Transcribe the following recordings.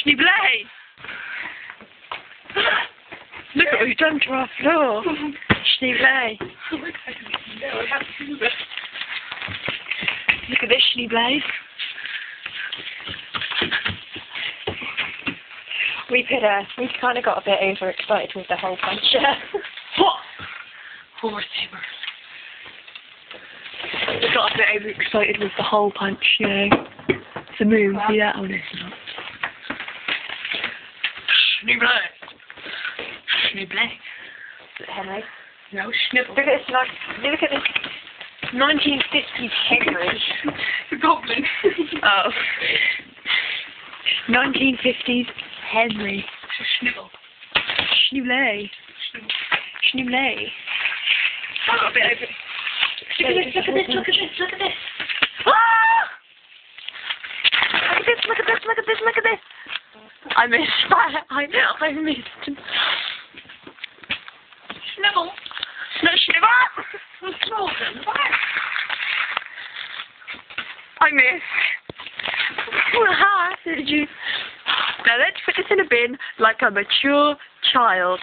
Schneeblay! Look at what we've done to our floor. Schneeblay. Look at this Schneeblay. We've kind of got a bit overexcited with the whole bunch. What? Horse saber. We got a bit overexcited with the hole punch, you know. It's a move, see that? Oh no, it's not. Schneeblay. Schneeblay. Henry? No, Schnibble. Look at this 1950s Henry. The goblin. Oh. 1950s Henry. Schnibble. Schneeblay. Schneeblay. I got a bit over. Look at this, look at this, look at this, look at this. Ah! Look at this, look at this, look at this, look at this. I missed. I missed. Schnibble. Schnibble. I missed. Did you? Now let's put this in a bin like a mature child.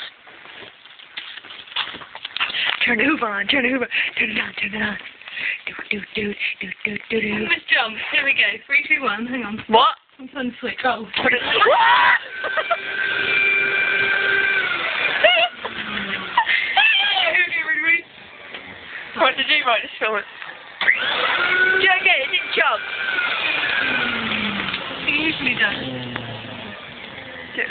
Turn the hoover on, turn the hoover. Turn it on, turn it on. Do. Let's jump. Here we go. 3, 2, 1. Hang on. What? I'm trying to switch. Oh. Put it. What did you write? Just film it. Do you get it? It didn't jump. He usually does. Do it.